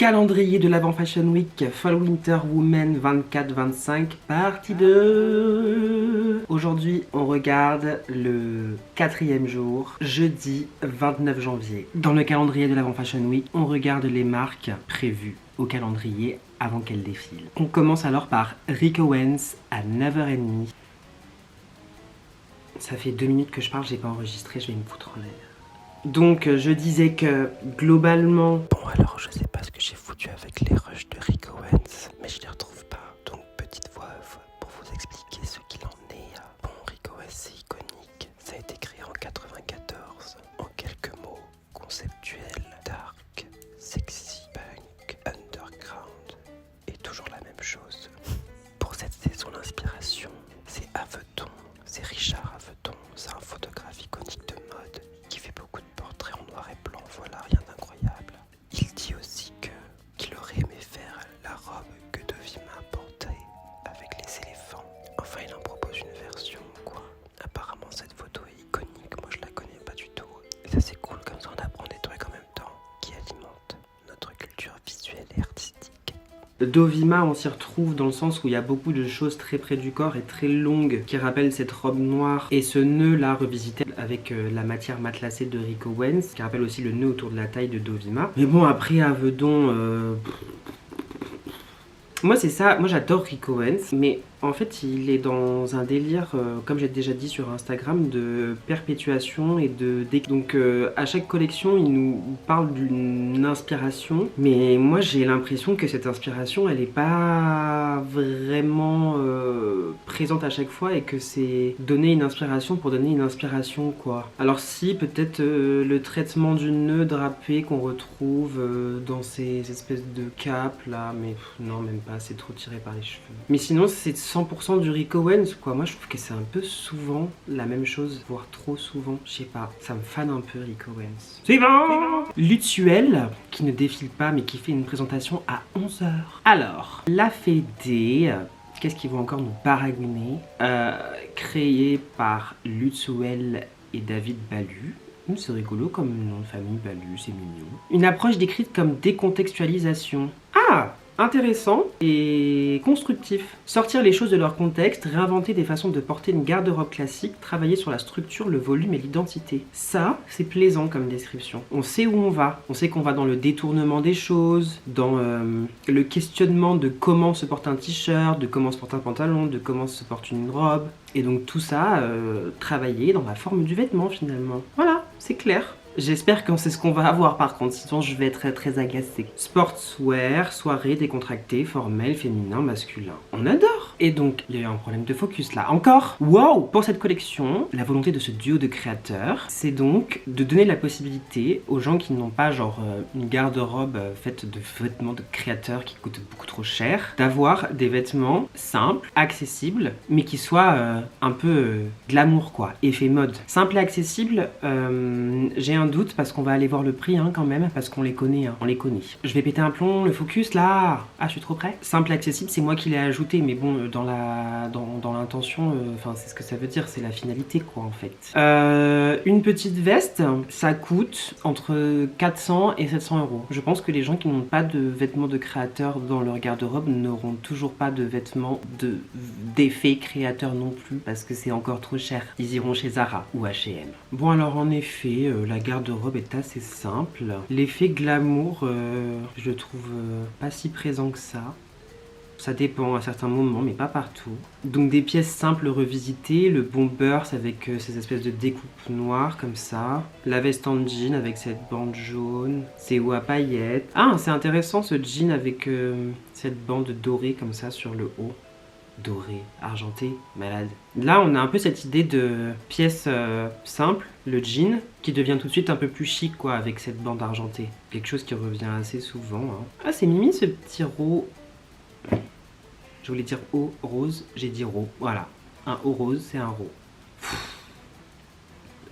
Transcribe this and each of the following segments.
Calendrier de l'Avent Fashion Week Fall Winter Women 24-25 partie 2. Aujourd'hui on regarde le 4e jour, jeudi 29 janvier. Dans le calendrier de l'Avent Fashion Week, on regarde les marques prévues au calendrier avant qu'elles défilent. On commence alors par Rick Owens à 9h30. Ça fait 2 minutes que je parle, j'ai pas enregistré, je vais me foutre en l'air. Donc je disais que globalement... Bon alors je sais pas ce que j'ai foutu avec les rushs de Rick Owens, mais je les retrouve pas. Donc petite voix off pour vous expliquer ce qu'il en est. Bon, Rick Owens c'est iconique, ça a été créé en 94. En quelques mots, conceptuel, dark, sexy, punk, underground, et toujours la même chose. Pour cette saison l'inspiration, c'est Aveton, c'est Richard Aveton, c'est un photographe iconique de mode qui fait beaucoup de portraits en noir et blanc, voilà, rien d'incroyable. Il dit aussi qu'il aurait aimé faire la robe que Dovima portait avec les éléphants. Enfin, il en propose une version, quoi. Apparemment, cette photo est iconique, moi je la connais pas du tout. Et ça c'est cool, comme ça on apprend des trucs en même temps qui alimentent notre culture visuelle et artistique. Dovima, on s'y retrouve dans le sens où il y a beaucoup de choses très près du corps et très longues qui rappellent cette robe noire et ce nœud là revisité avec la matière matelassée de Rick Owens qui rappelle aussi le nœud autour de la taille de Dovima. Mais bon, après Avedon, moi c'est ça, moi j'adore Rick Owens, mais en fait il est dans un délire, comme j'ai déjà dit sur Instagram, de perpétuation et de... Donc à chaque collection il nous parle d'une inspiration, mais moi j'ai l'impression que cette inspiration elle est pas vraiment présente à chaque fois et que c'est donner une inspiration pour donner une inspiration quoi. Alors si peut-être le traitement du nœud drapé qu'on retrouve dans ces espèces de capes là, mais non même pas, c'est trop tiré par les cheveux. Mais sinon c'est 100% du Rick Owens quoi. Moi je trouve que c'est un peu souvent la même chose, voire trop souvent. Je sais pas, ça me fane un peu Rick Owens. Suivant. Lutuel, qui ne défile pas mais qui fait une présentation à 11h. Alors, la Fédé, qu'est-ce qu'ils vont encore nous baragouiner, créée par Lutuel et David Balu. C'est rigolo comme nom de famille, Balu, c'est mignon. Une approche décrite comme décontextualisation. Ah, intéressant et constructif. Sortir les choses de leur contexte, réinventer des façons de porter une garde-robe classique, travailler sur la structure, le volume et l'identité. Ça, c'est plaisant comme description. On sait où on va. On sait qu'on va dans le détournement des choses, dans le questionnement de comment se porte un t-shirt, de comment se porte un pantalon, de comment se porte une robe. Et donc tout ça, travailler dans la forme du vêtement finalement. Voilà, c'est clair. J'espère que c'est ce qu'on va avoir par contre, sinon je vais être très agacée. Sportswear, soirée décontractée, formelle, féminin, masculin. On adore. Et donc, il y a eu un problème de focus là. Encore. Wow. Pour cette collection, la volonté de ce duo de créateurs, c'est donc de donner la possibilité aux gens qui n'ont pas genre une garde-robe faite de vêtements de créateurs qui coûtent beaucoup trop cher, d'avoir des vêtements simples, accessibles, mais qui soient un peu glamour quoi, effet mode. Simple et accessible, j'ai un doute parce qu'on va aller voir le prix hein, quand même, parce qu'on les connaît, hein, on les connaît. Je vais péter un plomb, le focus là. Ah, je suis trop près. Simple et accessible, c'est moi qui l'ai ajouté, mais bon, dans l'intention, enfin c'est ce que ça veut dire, c'est la finalité quoi en fait. Une petite veste, ça coûte entre 400 et 700 euros. Je pense que les gens qui n'ont pas de vêtements de créateurs dans leur garde-robe n'auront toujours pas de vêtements d'effet créateur non plus, parce que c'est encore trop cher. Ils iront chez Zara ou H&M. Bon alors en effet, la garde-robe est assez simple. L'effet glamour, je le trouve pas si présent que ça. Ça dépend à certains moments, mais pas partout. Donc des pièces simples revisitées, le bomber avec ces espèces de découpes noires comme ça. La veste en jean avec cette bande jaune. C'est haut à paillettes. Ah, c'est intéressant ce jean avec cette bande dorée comme ça sur le haut. Doré, argenté, malade. Là, on a un peu cette idée de pièce simple, le jean, qui devient tout de suite un peu plus chic, quoi, avec cette bande argentée. Quelque chose qui revient assez souvent. Hein. Ah, c'est mimi ce petit rose. Je voulais dire haut rose, j'ai dit rose. Voilà. Un haut rose, c'est un rose.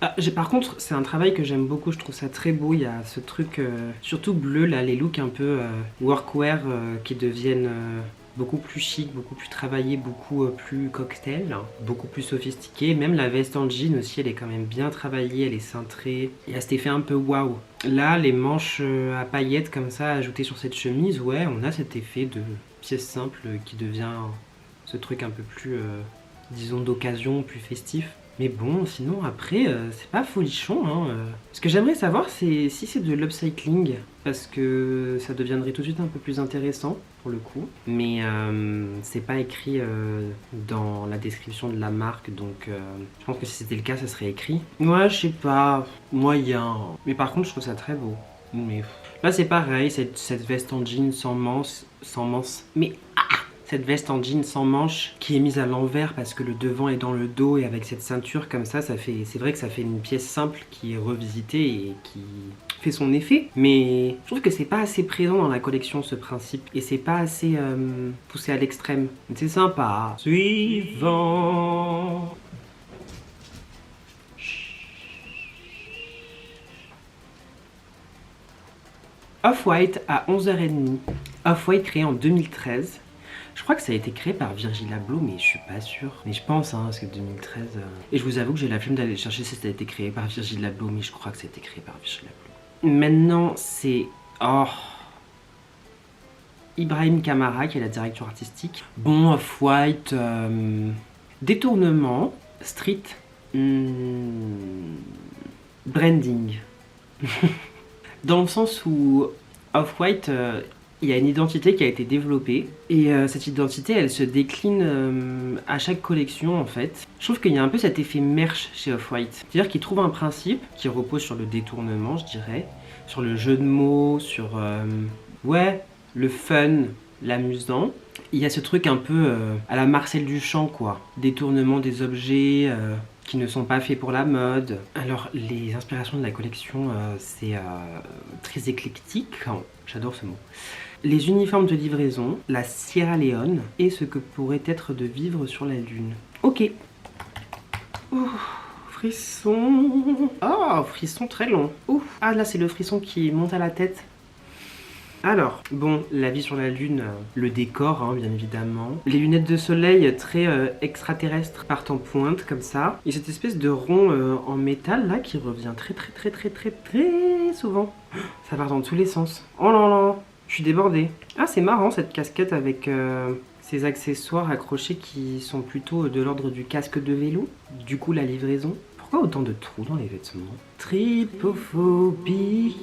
Ah, par contre, c'est un travail que j'aime beaucoup, je trouve ça très beau. Il y a ce truc, surtout bleu, là, les looks un peu workwear qui deviennent beaucoup plus chic, beaucoup plus travaillé, beaucoup plus cocktail, beaucoup plus sophistiqué. Même la veste en jean aussi, elle est quand même bien travaillée, elle est cintrée. Il y a cet effet un peu waouh. Là, les manches à paillettes comme ça ajoutées sur cette chemise, ouais, on a cet effet de pièce simple qui devient ce truc un peu plus, disons, d'occasion, plus festif. Mais bon, sinon après, c'est pas folichon. Hein. Ce que j'aimerais savoir, c'est si c'est de l'upcycling, parce que ça deviendrait tout de suite un peu plus intéressant pour le coup. Mais c'est pas écrit dans la description de la marque, donc je pense que si c'était le cas, ça serait écrit. Ouais, je sais pas, moyen. Mais par contre, je trouve ça très beau. Mais là, c'est pareil, cette veste en jean sans manches, mais cette veste en jean sans manches qui est mise à l'envers parce que le devant est dans le dos et avec cette ceinture comme ça, c'est vrai que ça fait une pièce simple qui est revisitée et qui fait son effet. Mais je trouve que c'est pas assez présent dans la collection ce principe et c'est pas assez poussé à l'extrême. C'est sympa. Suivant. Off-White à 11h30. Off-White créé en 2013. Je crois que ça a été créé par Virgil Abloh, mais je suis pas sûre. Mais je pense, parce que 2013... Et je vous avoue que j'ai la flemme d'aller chercher si ça a été créé par Virgil Abloh, mais je crois que ça a été créé par Virgil Abloh. Maintenant, c'est... Oh... Ibrahim Kamara, qui est la direction artistique. Bon, Off-White... Détournement. Street. Branding. Dans le sens où Off-White... il y a une identité qui a été développée et cette identité elle se décline à chaque collection en fait. Je trouve qu'il y a un peu cet effet merch chez Off-White. C'est-à-dire qu'ils trouvent un principe qui repose sur le détournement je dirais, sur le jeu de mots, sur ouais, le fun, l'amusant. Il y a ce truc un peu à la Marcel Duchamp quoi, détournement des objets qui ne sont pas faits pour la mode. Alors les inspirations de la collection c'est très éclectique, j'adore ce mot. Les uniformes de livraison, la Sierra Leone et ce que pourrait être de vivre sur la Lune. Ok. Ouh, frisson. Oh, frisson très long. Ouh. Ah là c'est le frisson qui monte à la tête. Alors, bon, la vie sur la Lune, le décor, hein, bien évidemment. Les lunettes de soleil très extraterrestres partent en pointe, comme ça. Et cette espèce de rond en métal, là, qui revient très souvent. Ça part dans tous les sens. Oh là là, je suis débordée. Ah, c'est marrant, cette casquette avec ces accessoires accrochés qui sont plutôt de l'ordre du casque de vélo. Du coup, la livraison. Pourquoi autant de trous dans les vêtements? Trypophobie.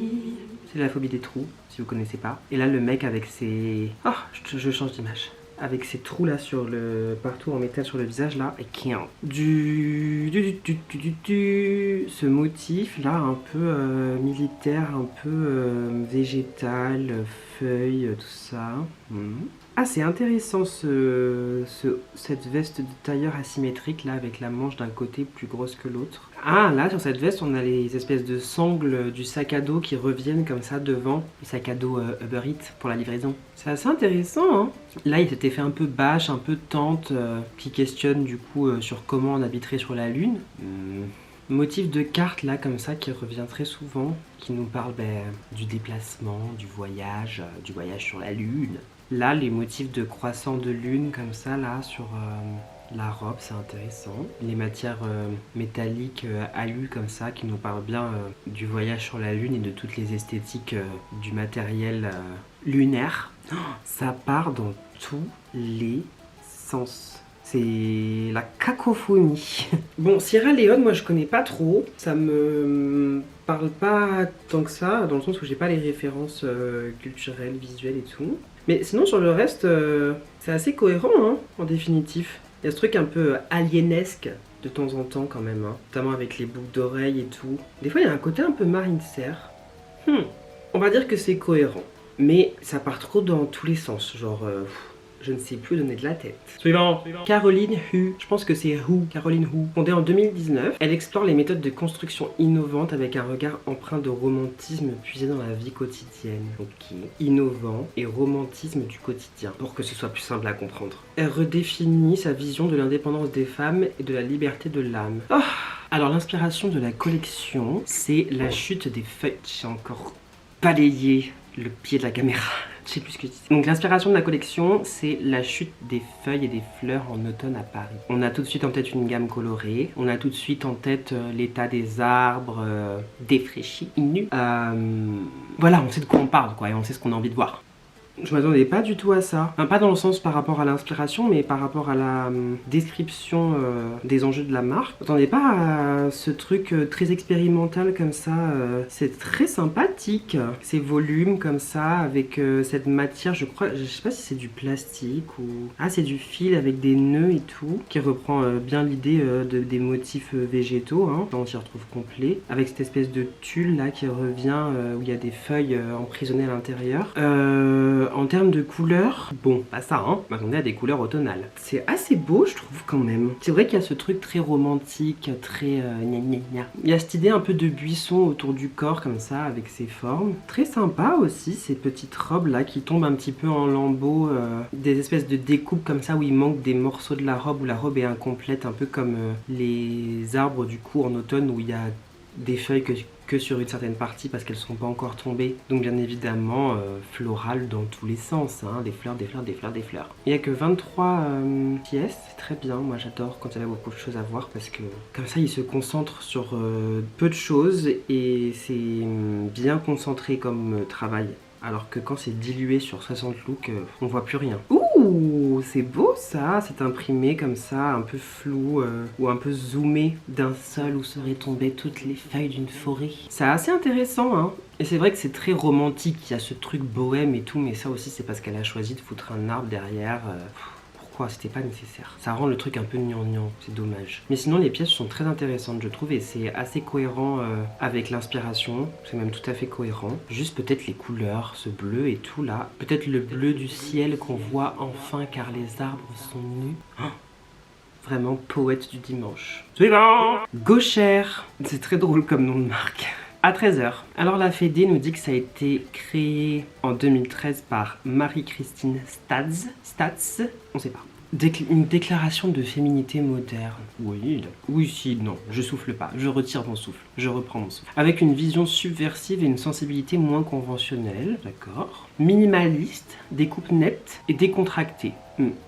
C'est la phobie des trous, si vous connaissez pas. Et là, le mec avec ses... Oh, je change d'image. Avec ces trous là sur le... partout en métal sur le visage là. Et qui est ce motif là un peu militaire, un peu végétal, feuilles, tout ça. Ah, c'est intéressant cette veste de tailleur asymétrique là avec la manche d'un côté plus grosse que l'autre. Ah, là sur cette veste on a les espèces de sangles du sac à dos qui reviennent comme ça devant le sac à dos Uber Eats pour la livraison. C'est assez intéressant hein. Là il y a cet effet un peu bâche, un peu tente qui questionne du coup sur comment on habiterait sur la Lune. Motif de carte là comme ça qui revient très souvent, qui nous parle du déplacement, du voyage sur la Lune. Là, les motifs de croissant de lune comme ça, là, sur la robe, c'est intéressant. Les matières métalliques alu comme ça, qui nous parlent bien du voyage sur la Lune et de toutes les esthétiques du matériel lunaire. Oh, ça part dans tous les sens. C'est la cacophonie. Bon, Sierra Leone, moi je connais pas trop. Ça me parle pas tant que ça, dans le sens où j'ai pas les références culturelles, visuelles et tout. Mais sinon sur le reste, c'est assez cohérent hein, en définitif. Il y a ce truc un peu alienesque de temps en temps quand même, hein, notamment avec les boucles d'oreilles et tout. Des fois il y a un côté un peu Marine Serre. On va dire que c'est cohérent, mais ça part trop dans tous les sens, genre... je ne sais plus donner de la tête. Suivant. Caroline Hu. Je pense que c'est Hu. Caroline Hu. Fondée en 2019, elle explore les méthodes de construction innovantes avec un regard empreint de romantisme puisé dans la vie quotidienne. Ok. Innovant et romantisme du quotidien, pour que ce soit plus simple à comprendre. Elle redéfinit sa vision de l'indépendance des femmes et de la liberté de l'âme. Oh. Alors l'inspiration de la collection, c'est la chute des feuilles. J'ai encore balayé le pied de la caméra. Je sais plus ce que je dis. Donc l'inspiration de la collection, c'est la chute des feuilles et des fleurs en automne à Paris. On a tout de suite en tête une gamme colorée. On a tout de suite en tête l'état des arbres défraîchis, nus. Voilà, on sait de quoi on parle, quoi, et on sait ce qu'on a envie de voir. Je m'attendais pas du tout à ça. Enfin, pas dans le sens par rapport à l'inspiration, mais par rapport à la description des enjeux de la marque. Je m'attendais pas à ce truc très expérimental comme ça. C'est très sympathique. Ces volumes comme ça, avec cette matière, je crois, je sais pas si c'est du plastique ou... Ah, c'est du fil avec des nœuds et tout, qui reprend bien l'idée des motifs végétaux. Hein. Là, on s'y retrouve complet. Avec cette espèce de tulle là qui revient, où il y a des feuilles emprisonnées à l'intérieur. En termes de couleurs, bon, pas ça, hein. Je m'attendais à des couleurs automnales. C'est assez beau, je trouve, quand même. C'est vrai qu'il y a ce truc très romantique, très gna gna gna. Il y a cette idée un peu de buisson autour du corps, comme ça, avec ses formes. Très sympa aussi, ces petites robes là qui tombent un petit peu en lambeaux. Des espèces de découpes comme ça où il manque des morceaux de la robe, où la robe est incomplète, un peu comme les arbres du coup en automne où il y a des feuilles que sur une certaine partie parce qu'elles sont pas encore tombées. Donc bien évidemment floral dans tous les sens, hein, des fleurs, des fleurs, des fleurs, des fleurs. Il n'y a que 23 pièces, c'est très bien, moi j'adore quand il y a beaucoup de choses à voir parce que comme ça il se concentre sur peu de choses et c'est bien concentré comme travail. Alors que quand c'est dilué sur 60 looks, on voit plus rien. Ouh, c'est beau ça, c'est imprimé comme ça, un peu flou ou un peu zoomé d'un seul où seraient tombées toutes les feuilles d'une forêt. C'est assez intéressant, hein. Et c'est vrai que c'est très romantique, il y a ce truc bohème et tout, mais ça aussi c'est parce qu'elle a choisi de foutre un arbre derrière. C'était pas nécessaire. Ça rend le truc un peu gnangnan, c'est dommage. Mais sinon les pièces sont très intéressantes je trouve et c'est assez cohérent avec l'inspiration, c'est même tout à fait cohérent. Juste peut-être les couleurs, ce bleu et tout là. Peut-être le bleu du ciel qu'on voit enfin car les arbres sont nus. Oh, vraiment poète du dimanche. Suivant. Gauchère, c'est très drôle comme nom de marque. À 13h. Alors la Fédé nous dit que ça a été créé en 2013 par Marie-Christine Stats, on sait pas. Une déclaration de féminité moderne. Oui, si, non, je souffle pas, je retire mon souffle, je reprends mon souffle. Avec une vision subversive et une sensibilité moins conventionnelle, d'accord. Minimaliste, des coupes nettes et décontractées.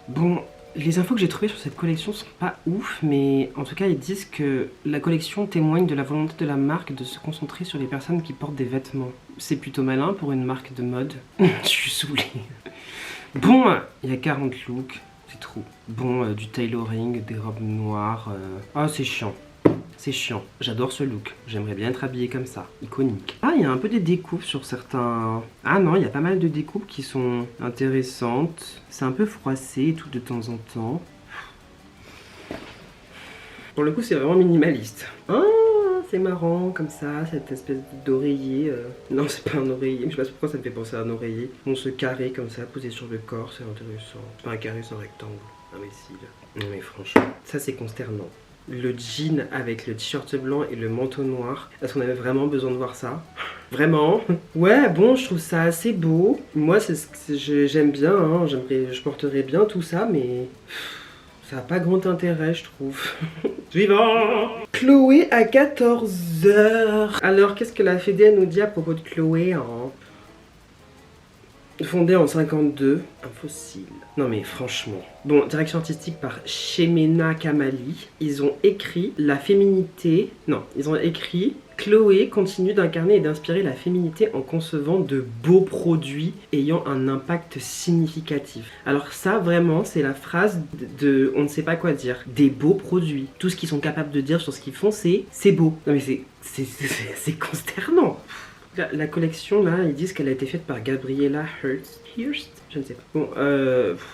Bon... Les infos que j'ai trouvées sur cette collection sont pas ouf, mais en tout cas ils disent que la collection témoigne de la volonté de la marque de se concentrer sur les personnes qui portent des vêtements. C'est plutôt malin pour une marque de mode. Je suis saoulée. Bon, il y a 40 looks, c'est trop. Bon, du tailoring, des robes noires. Ah, c'est chiant. C'est chiant. J'adore ce look. J'aimerais bien être habillée comme ça. Iconique. Ah, il y a un peu des découpes sur certains... Ah non, il y a pas mal de découpes qui sont intéressantes. C'est un peu froissé et tout de temps en temps. Pour le coup, c'est vraiment minimaliste. Ah, c'est marrant comme ça, cette espèce d'oreiller. Non, c'est pas un oreiller, mais je sais pas pourquoi ça me fait penser à un oreiller. On se carré comme ça, posé sur le corps, c'est intéressant. C'est pas un carré, c'est un rectangle. Imbécile. Non mais franchement, ça c'est consternant. Le jean avec le t-shirt blanc et le manteau noir. Est-ce qu'on avait vraiment besoin de voir ça? Vraiment? Ouais, bon, je trouve ça assez beau. Moi, j'aime bien, hein. Je porterais bien tout ça, mais... Ça n'a pas grand intérêt, je trouve. Suivant. Chloé à 14h. Alors, qu'est-ce que la Fédé nous dit à propos de Chloé, hein? Fondée en 52, un fossile. Non mais franchement. Bon, direction artistique par Chemena Kamali. Ils ont écrit la féminité... Non, ils ont écrit... Chloé continue d'incarner et d'inspirer la féminité en concevant de beaux produits ayant un impact significatif. Alors ça, vraiment, c'est la phrase de on ne sait pas quoi dire. Des beaux produits. Tout ce qu'ils sont capables de dire sur ce qu'ils font, c'est beau. Non mais c'est consternant. La collection là, ils disent qu'elle a été faite par Gabriella Hearst, je ne sais pas. Bon,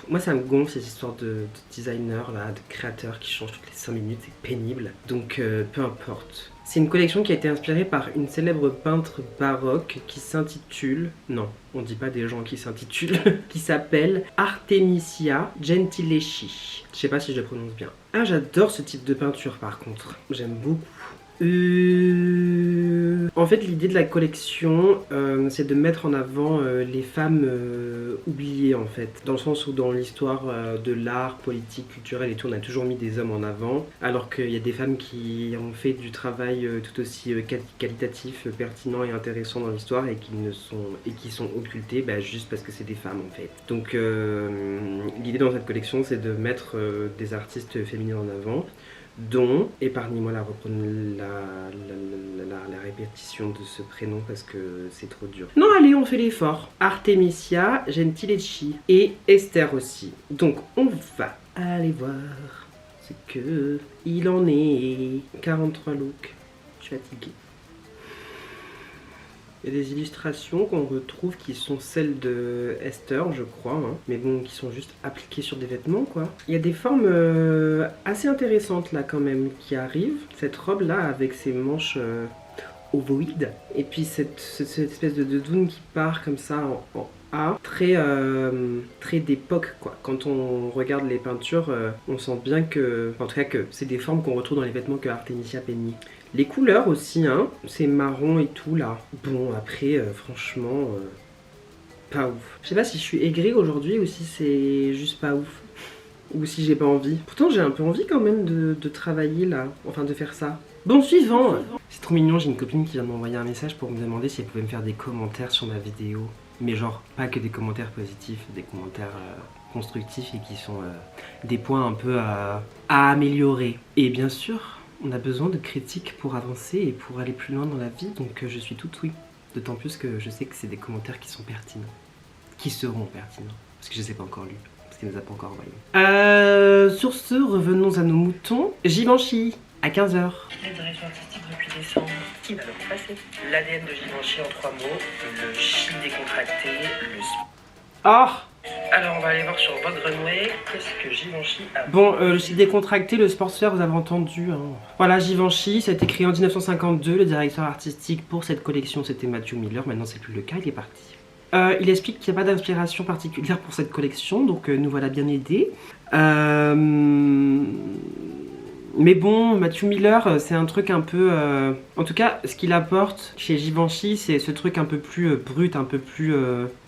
moi ça me gonfle ces histoires de designers là, de créateurs qui changent toutes les 5 minutes, c'est pénible. Donc peu importe. C'est une collection qui a été inspirée par une célèbre peintre baroque qui s'intitule... Non, on dit pas des gens qui s'intitulent. Qui s'appelle Artemisia Gentileschi. Je sais pas si je le prononce bien. Ah, j'adore ce type de peinture par contre. J'aime beaucoup. En fait, l'idée de la collection, c'est de mettre en avant les femmes oubliées en fait. Dans le sens où dans l'histoire de l'art, politique, culturel et tout, on a toujours mis des hommes en avant, alors qu'il y a des femmes qui ont fait du travail tout aussi qualitatif, pertinent et intéressant dans l'histoire et qui sont occultées juste parce que c'est des femmes en fait. Donc l'idée dans cette collection, c'est de mettre des artistes féminines en avant, dont, épargnez-moi la répétition de ce prénom parce que c'est trop dur. Non, allez, on fait l'effort. Artemisia Gentileschi et Esther aussi. Donc, on va aller voir ce que il en est. 43 looks. Je suis fatiguée. Il y a des illustrations qu'on retrouve qui sont celles de Esther, je crois, hein, mais bon, qui sont juste appliquées sur des vêtements, quoi. Il y a des formes assez intéressantes, là, quand même, qui arrivent. Cette robe-là, avec ses manches ovoïdes, et puis cette espèce de doudoune qui part comme ça en A, très d'époque, quoi. Quand on regarde les peintures, on sent bien que, en tout cas, que c'est des formes qu'on retrouve dans les vêtements que Artemisia peignit. Les couleurs aussi, hein, c'est marron et tout là. Bon, après, franchement, pas ouf. Je sais pas si je suis aigrie aujourd'hui ou si c'est juste pas ouf. Ou si j'ai pas envie. Pourtant, j'ai un peu envie quand même de travailler là, enfin de faire ça. Bon, suivant. C'est trop mignon, j'ai une copine qui vient de m'envoyer un message pour me demander si elle pouvait me faire des commentaires sur ma vidéo. Mais genre, pas que des commentaires positifs, des commentaires constructifs et qui sont des points un peu à améliorer. Et bien sûr, on a besoin de critiques pour avancer et pour aller plus loin dans la vie, donc je suis toute oui. D'autant plus que je sais que c'est des commentaires qui sont pertinents. Qui seront pertinents. Parce que je les ai pas encore lus. Parce qu'elle ne les a pas encore envoyés. Sur ce, revenons à nos moutons. Givenchy, à 15h. La direction artistique depuis décembre. Qui va le passer? L'ADN de Givenchy en 3 mots. Le chi décontracté. Le... Ah! Alors on va aller voir sur Vogue Runway, qu'est-ce que Givenchy a... Bon, le style décontracté, le sportswear, vous avez entendu. Hein. Voilà, Givenchy, ça a été créé en 1952. Le directeur artistique pour cette collection, c'était Matthew Miller. Maintenant, c'est plus le cas, il est parti. Il explique qu'il n'y a pas d'inspiration particulière pour cette collection, donc nous voilà bien aidés. Mais bon, Matthew Miller, c'est un truc un peu... En tout cas, ce qu'il apporte chez Givenchy, c'est ce truc un peu plus brut, un peu plus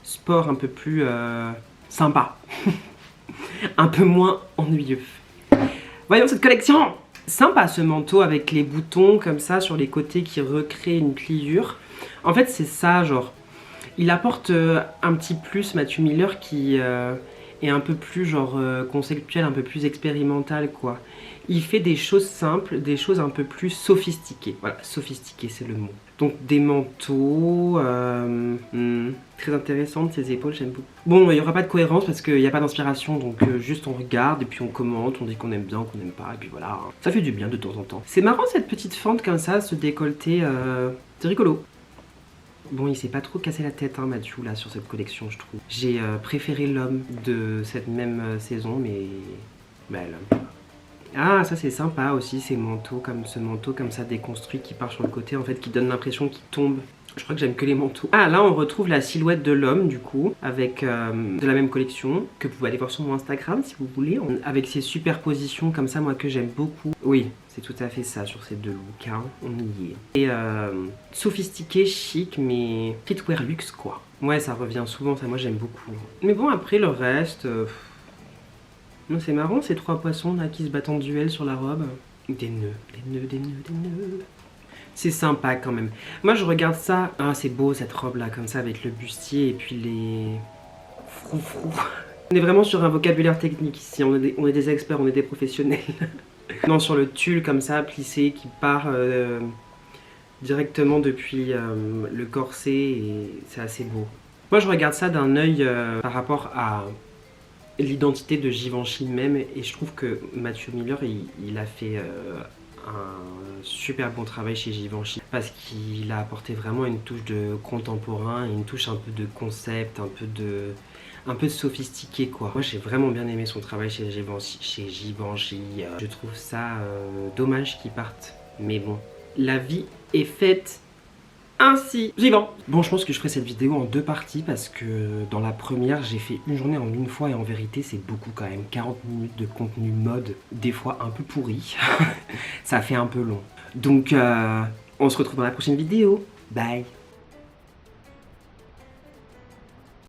sport, un peu plus sympa. Un peu moins ennuyeux. Voyons cette collection. Sympa ce manteau avec les boutons comme ça sur les côtés qui recréent une pliure. En fait, c'est ça, genre... Il apporte un petit plus, Matthew Miller, qui est un peu plus genre conceptuel, un peu plus expérimental, quoi. Il fait des choses simples, des choses un peu plus sophistiquées. Voilà, sophistiqué, c'est le mot. Donc des manteaux, très intéressantes, ses épaules, j'aime beaucoup. Bon, il n'y aura pas de cohérence parce qu'il n'y a pas d'inspiration, donc juste on regarde et puis on commente, on dit qu'on aime bien, qu'on n'aime pas, et puis voilà. Ça fait du bien de temps en temps. C'est marrant cette petite fente comme ça, ce décolleté, c'est rigolo. Bon, il s'est pas trop cassé la tête, hein, Matthew, là, sur cette collection, je trouve. J'ai préféré l'homme de cette même saison, mais... Bah, l'homme. Ah, ça c'est sympa aussi, ces manteaux, comme ce manteau comme ça déconstruit qui part sur le côté, en fait, qui donne l'impression qu'il tombe. Je crois que j'aime que les manteaux. Ah, là on retrouve la silhouette de l'homme, du coup, avec de la même collection, que vous pouvez aller voir sur mon Instagram si vous voulez, avec ces superpositions comme ça, moi, que j'aime beaucoup. Oui, c'est tout à fait ça sur ces deux looks, hein. On y est. Et sophistiqué, chic, mais streetwear luxe, quoi. Ouais, ça revient souvent, ça, moi, j'aime beaucoup. Mais bon, après, le reste... C'est marrant ces trois poissons là qui se battent en duel sur la robe. Des nœuds, des nœuds, des nœuds, des nœuds. C'est sympa quand même. Moi je regarde ça. Ah c'est beau cette robe là comme ça avec le bustier et puis les froufrous. On est vraiment sur un vocabulaire technique ici. On est des experts, on est des professionnels. Non, sur le tulle comme ça plissé qui part directement depuis le corset et c'est assez beau. Moi je regarde ça d'un œil par rapport à l'identité de Givenchy même et je trouve que Matthew Miller il a fait un super bon travail chez Givenchy parce qu'il a apporté vraiment une touche de contemporain, une touche un peu de concept, un peu de sophistiqué quoi. Moi j'ai vraiment bien aimé son travail chez Givenchy. Je trouve ça dommage qu'il parte, mais bon, la vie est faite ainsi. Suivant. Bon, je pense que je ferai cette vidéo en deux parties parce que dans la première, j'ai fait une journée en une fois et en vérité, c'est beaucoup quand même. 40 minutes de contenu mode, des fois un peu pourri. Ça fait un peu long. Donc, on se retrouve dans la prochaine vidéo. Bye.